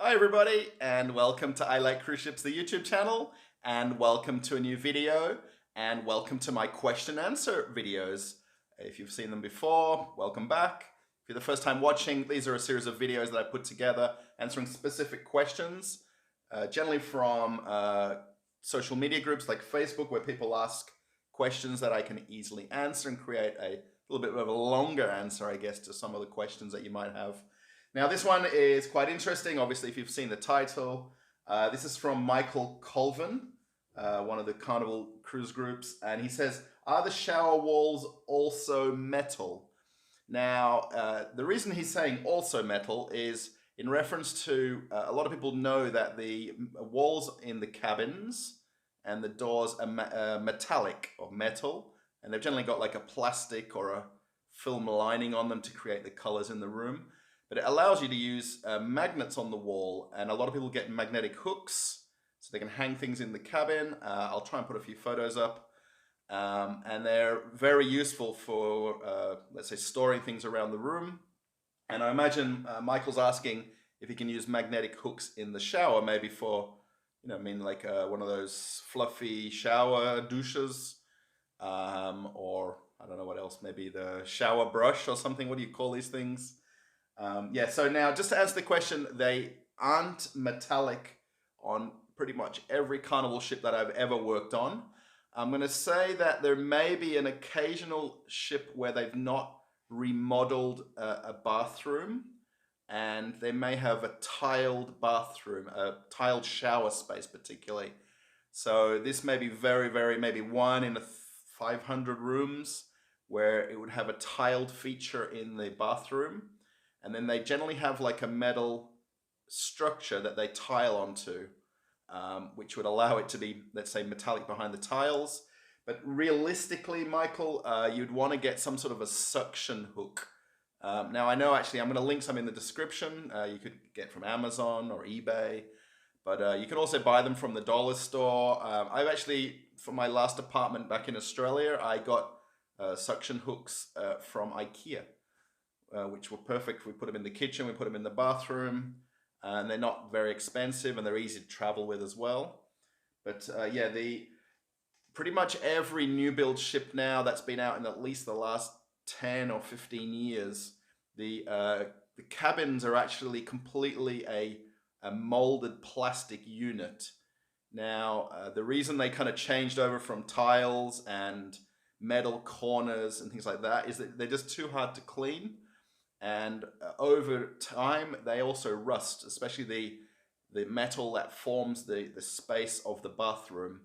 Hi everybody, and welcome to I Like Cruise Ships, the YouTube channel, and welcome to a new video, and welcome to my question and answer videos. If you've seen them before, welcome back. If you're the first time watching, these are a series of videos that I put together answering specific questions, generally from social media groups like Facebook, where people ask questions that I can easily answer and create a little bit of a longer answer, I guess, to some of the questions that you might have. Now, this one is quite interesting, obviously, if you've seen the title. This is from Michael Colvin, one of the Carnival cruise groups, and he says, are the shower walls also metal? Now, the reason he's saying also metal is in reference to a lot of people know that the walls in the cabins and the doors are metallic or metal, and they've generally got like a plastic or a film lining on them to create the colors in the room. But it allows you to use magnets on the wall, and a lot of people get magnetic hooks so they can hang things in the cabin. I'll try and put a few photos up. And they're very useful for, let's say, storing things around the room. And I imagine Michael's asking if he can use magnetic hooks in the shower, maybe for, like one of those fluffy shower douches, or I don't know what else, maybe the shower brush or something. What do you call these things? Yeah, so now just to answer the question, they aren't metallic on pretty much every Carnival ship that I've ever worked on. I'm going to say that there may be an occasional ship where they've not remodeled a bathroom, and they may have a tiled bathroom, a tiled shower space particularly. So this may be maybe one in 500 rooms where it would have a tiled feature in the bathroom. And then they generally have like a metal structure that they tile onto, which would allow it to be, let's say, metallic behind the tiles. But realistically, Michael, you'd want to get some sort of a suction hook. Now, I know actually I'm going to link some in the description. You could get from Amazon or eBay, but you can also buy them from the dollar store. I've actually, for my last apartment back in Australia, I got suction hooks from IKEA. Which were perfect. We put them in the kitchen, we put them in the bathroom, and they're not very expensive and they're easy to travel with as well. But yeah, pretty much every new build ship now that's been out in at least the last 10 or 15 years, the cabins are actually completely a molded plastic unit. Now, the reason they kind of changed over from tiles and metal corners and things like that is that they're just too hard to clean. And over time, they also rust, especially the metal that forms the space of the bathroom.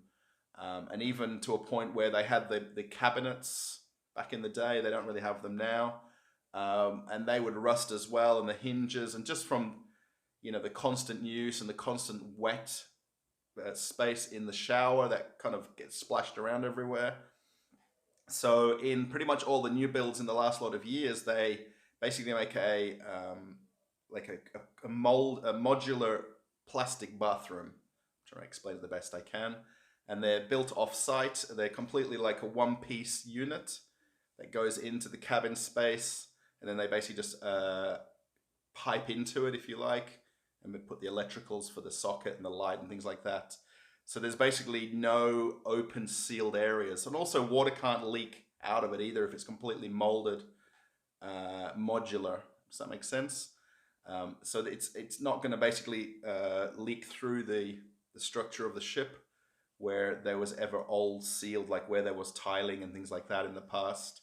And even to a point where they had the cabinets back in the day, they don't really have them now. And they would rust as well, and the hinges, and just from, the constant use and the constant wet space in the shower that kind of gets splashed around everywhere. So in pretty much all the new builds in the last lot of years, they basically make a modular plastic bathroom. I'm trying to explain it the best I can. And they're built off-site. They're completely like a one-piece unit that goes into the cabin space, and then they basically just pipe into it, if you like, and we put the electricals for the socket and the light and things like that. So there's basically no open sealed areas, and also water can't leak out of it either if it's completely molded. Modular. Does that make sense? So it's not going to basically leak through the structure of the ship where there was ever old sealed, like where there was tiling and things like that in the past.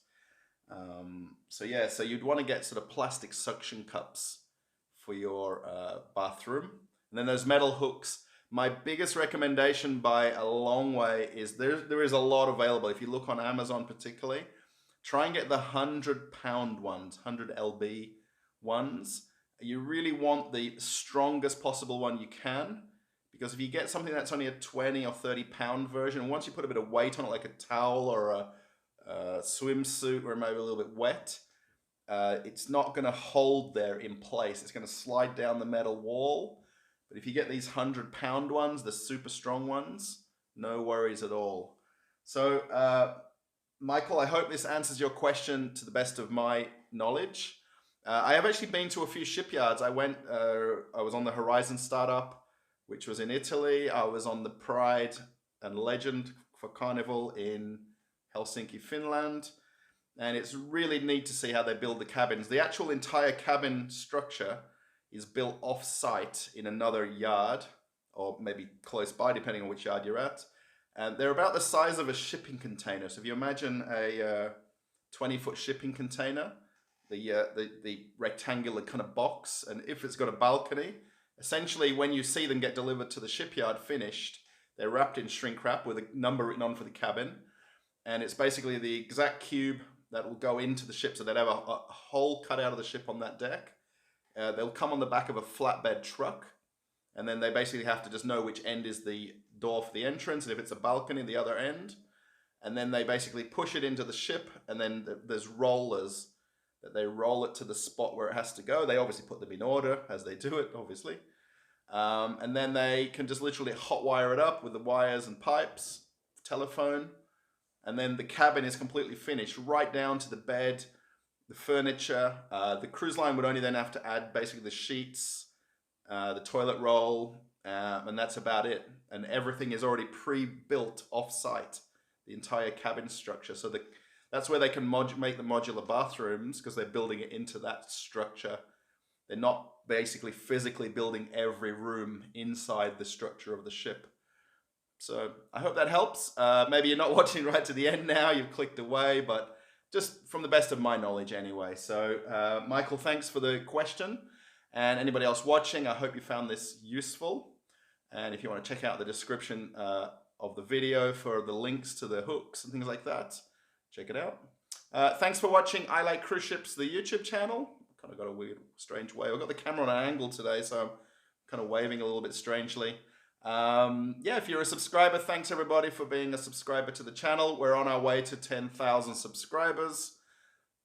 So yeah, so you'd want to get sort of plastic suction cups for your bathroom. And then those metal hooks. My biggest recommendation by a long way is there is a lot available. If you look on Amazon particularly, try and get the 100-pound ones, 100 lb ones. You really want the strongest possible one you can, because if you get something that's only a 20 or 30-pound version, once you put a bit of weight on it, like a towel or a swimsuit or maybe a little bit wet, it's not going to hold there in place. It's going to slide down the metal wall. But if you get these 100-pound ones, the super strong ones, no worries at all. So, Michael, I hope this answers your question to the best of my knowledge. I have actually been to a few shipyards. I was on the Horizon startup, which was in Italy. I was on the Pride and Legend for Carnival in Helsinki, Finland. And it's really neat to see how they build the cabins. The actual entire cabin structure is built off-site in another yard, or maybe close by, depending on which yard you're at. And they're about the size of a shipping container. So if you imagine a 20-foot shipping container, the rectangular kind of box, and if it's got a balcony, essentially when you see them get delivered to the shipyard finished, they're wrapped in shrink wrap with a number written on for the cabin. And it's basically the exact cube that will go into the ship. So they'd have a hole cut out of the ship on that deck. They'll come on the back of a flatbed truck. And then they basically have to just know which end is the door for the entrance. And if it's a balcony, the other end. And then they basically push it into the ship. And then there's rollers that they roll it to the spot where it has to go. They obviously put them in order as they do it, obviously. And then they can just literally hot wire it up with the wires and pipes, telephone. And then the cabin is completely finished, right down to the bed, the furniture. The cruise line would only then have to add basically the sheets, the toilet roll, and that's about it. And everything is already pre-built off-site, the entire cabin structure. So that's where they can make the modular bathrooms, because they're building it into that structure. They're not basically physically building every room inside the structure of the ship. So I hope that helps. Maybe you're not watching right to the end now, you've clicked away, but just from the best of my knowledge anyway. So Michael, thanks for the question. And anybody else watching, I hope you found this useful. And if you want to check out the description of the video for the links to the hooks and things like that, check it out. Thanks for watching I Like Cruise Ships, the YouTube channel. Kind of got a weird, strange way. I've got the camera on an angle today, so I'm kind of waving a little bit strangely. Yeah, if you're a subscriber, thanks everybody for being a subscriber to the channel. We're on our way to 10,000 subscribers.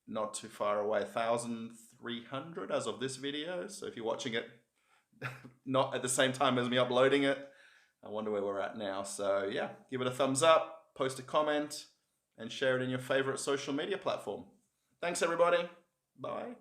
Not too far away, 1,300 as of this video. So if you're watching it not at the same time as me uploading it, I wonder where we're at now. So yeah, give it a thumbs up, post a comment, and share it in your favorite social media platform. Thanks everybody. Bye.